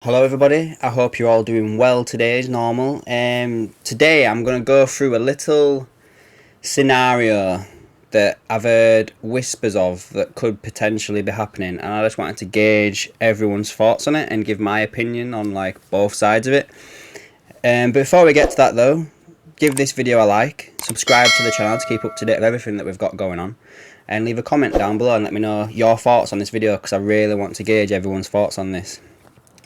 Hello everybody, I hope you're all doing well today as normal. Today I'm going to go through a little scenario that I've heard whispers of that could potentially be happening, and I just wanted to gauge everyone's thoughts on it and give my opinion on like both sides of it. Before we get to that though, give this video a like, subscribe to the channel to keep up to date with everything that we've got going on, and leave a comment down below and let me know your thoughts on this video because I really want to gauge everyone's thoughts on this.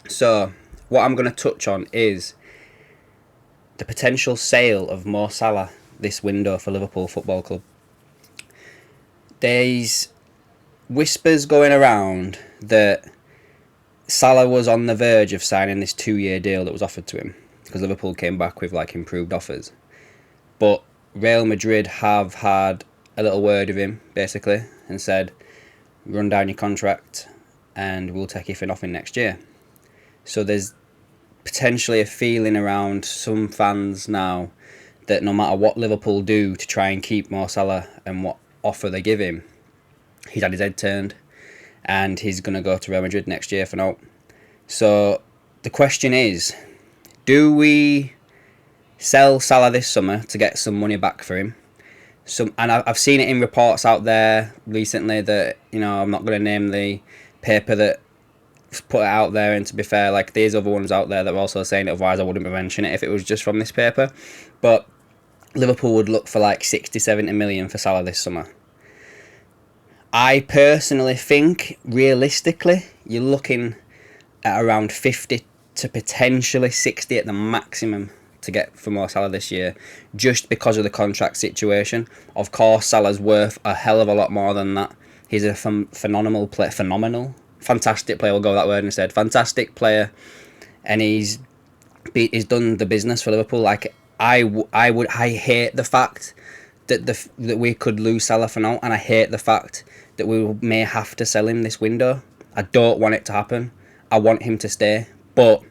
So, what I'm going to touch on is the potential sale of Mo Salah this window for Liverpool Football Club. There's whispers going around that Salah was on the verge of signing this 2-year deal that was offered to him because Liverpool came back with like improved offers. But Real Madrid have had a little word with him basically and said, run down your contract and we'll take you for nothing next year. So there's potentially a feeling around some fans now that no matter what Liverpool do to try and keep Mo Salah and what offer they give him, he's had his head turned and he's going to go to Real Madrid next year for now. So the question is, do we sell Salah this summer to get some money back for him? And I've seen it in reports out there recently that, I'm not going to name the paper that put it out there, and to be fair, like there's other ones out there that were also saying it, otherwise I wouldn't be mentioning it if it was just from this paper. But Liverpool would look for like 60-70 million for Salah this summer. I personally think realistically you're looking at around 50 to potentially 60 at the maximum to get for Mo Salah this year, just because of the contract situation. Of course, Salah's worth a hell of a lot more than that. He's a fantastic player, we'll go with that word instead. Fantastic player, and he's done the business for Liverpool. Like I hate the fact that we could lose Salah for now, and I hate the fact that we may have to sell him this window. I don't want it to happen. I want him to stay, but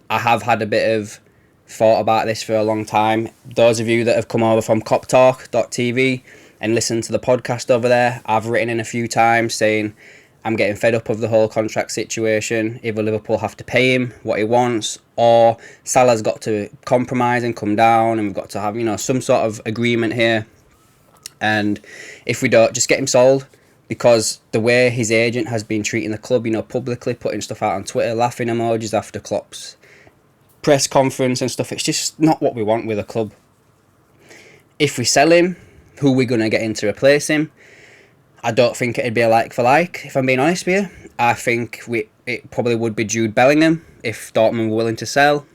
I have had a bit of thought about this for a long time. Those of you that have come over from coptalk.tv and listen to the podcast over there, I've written in a few times saying I'm getting fed up of the whole contract situation. Either Liverpool have to pay him what he wants, or Salah's got to compromise and come down, and we've got to have some sort of agreement here. And if we don't, just get him sold, because the way his agent has been treating the club, publicly putting stuff out on Twitter, laughing emojis after Klopp's press conference and stuff, it's just not what we want with a club. If we sell him, who are we going to get in to replace him? I don't think it'd be a like for like, if I'm being honest with you. I think it probably would be Jude Bellingham if Dortmund were willing to sell,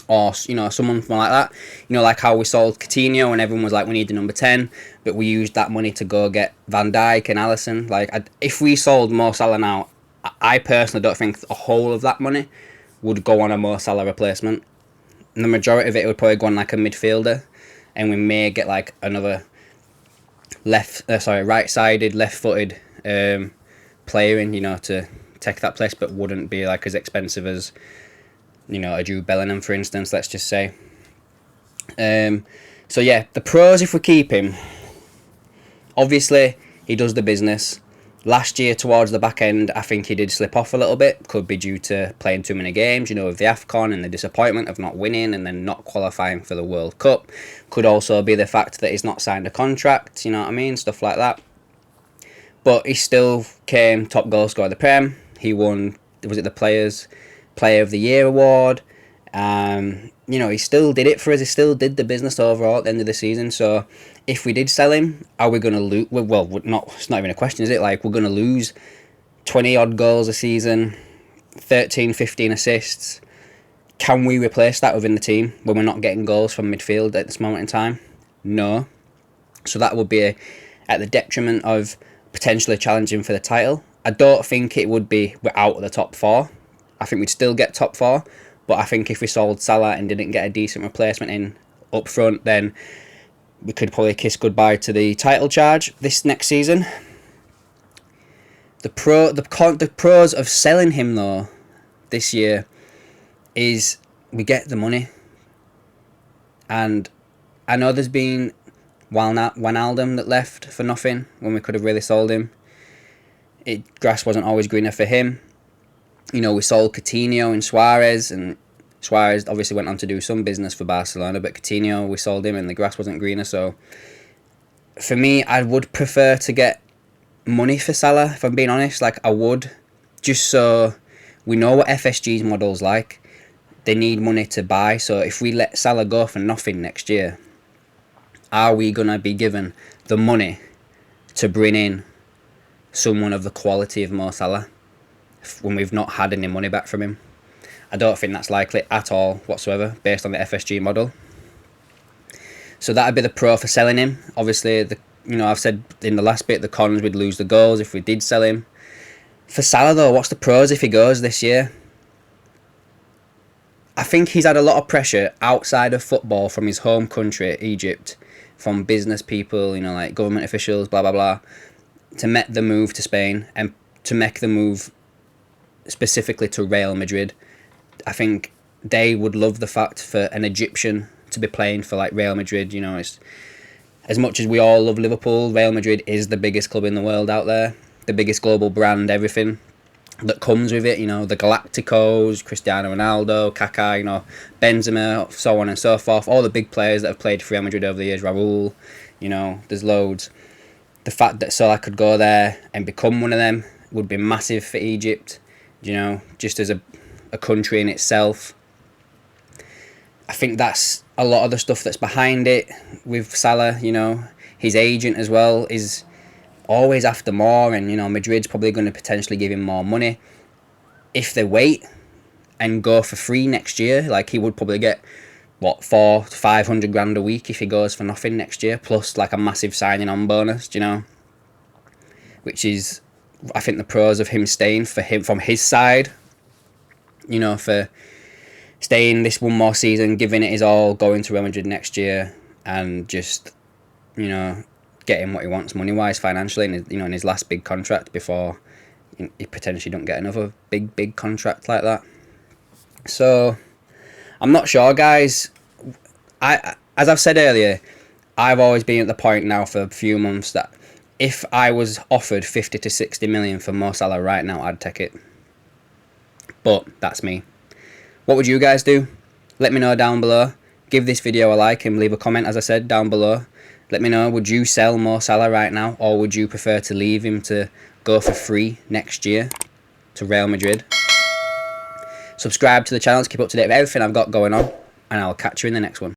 or someone like that. Like how we sold Coutinho and everyone was like, we need the number 10, but we used that money to go get Van Dijk and Alisson. If we sold Mo Salah now, I personally don't think a whole of that money would go on a Mo Salah replacement. And the majority of it would probably go on like a midfielder, and we may get like another right-sided, left-footed player in, to take that place, but wouldn't be like as expensive as a Jude Bellingham, for instance. Let's just say. So yeah, the pros if we keep him. Obviously, he does the business. Last year, towards the back end, I think he did slip off a little bit. Could be due to playing too many games, with the AFCON and the disappointment of not winning and then not qualifying for the World Cup. Could also be the fact that he's not signed a contract, stuff like that. But he still came top goal scorer of the Prem. He won, was it the Player of the Year award? He still did it for us. He still did the business overall at the end of the season. So if we did sell him, are we going to lose? Well, it's not even a question, is it? Like, we're going to lose 20 odd goals a season, 13, 15 assists. Can we replace that within the team when we're not getting goals from midfield at this moment in time? No. So that would be at the detriment of potentially challenging for the title. I don't think it would be we're out of the top 4. I think we'd still get top 4. But I think if we sold Salah and didn't get a decent replacement in up front, then we could probably kiss goodbye to the title charge this next season. The pros of selling him though this year is we get the money. And I know there's been Wijnaldum that left for nothing when we could have really sold him. Grass wasn't always greener for him. You know, we sold Coutinho and Suarez, and Suarez obviously went on to do some business for Barcelona, but Coutinho, we sold him and the grass wasn't greener. So for me, I would prefer to get money for Salah, if I'm being honest. Like, I would, just so we know what FSG's model's like. They need money to buy, so if we let Salah go for nothing next year, are we going to be given the money to bring in someone of the quality of Mo Salah when we've not had any money back from him? I don't think that's likely at all whatsoever, based on the FSG model. So that would be the pro for selling him. Obviously, I've said in the last bit, the cons, we'd lose the goals if we did sell him. For Salah though, what's the pros if he goes this year? I think he's had a lot of pressure outside of football from his home country, Egypt, from business people, like government officials, blah, blah, blah, to make the move to Spain and to make the move specifically to Real Madrid. I think they would love the fact for an Egyptian to be playing for like Real Madrid. It's, as much as we all love Liverpool, Real Madrid is the biggest club in the world out there, the biggest global brand, everything that comes with it, the Galacticos, Cristiano Ronaldo, Kaká, Benzema, so on and so forth, all the big players that have played for Real Madrid over the years, Raúl, there's loads. The fact that Salah could go there and become one of them would be massive for Egypt, just as a country in itself. I think that's a lot of the stuff that's behind it with Salah. His agent as well is always after more, and Madrid's probably going to potentially give him more money if they wait and go for free next year. Like, he would probably get 400 to 500 grand a week if he goes for nothing next year, plus like a massive signing on bonus, which is, I think, the pros of him staying for him from his side, for staying this one more season, giving it his all, going to Real Madrid next year, and just getting what he wants money wise, financially, in his last big contract before he potentially don't get another big contract like that. So I'm not sure, guys. As I've said earlier, I've always been at the point now for a few months that if I was offered 50 to 60 million for Mo Salah right now, I'd take it. But that's me. What would you guys do? Let me know down below. Give this video a like and leave a comment, as I said, down below. Let me know, would you sell Mo Salah right now, or would you prefer to leave him to go for free next year to Real Madrid? Subscribe to the channel to keep up to date with everything I've got going on, and I'll catch you in the next one.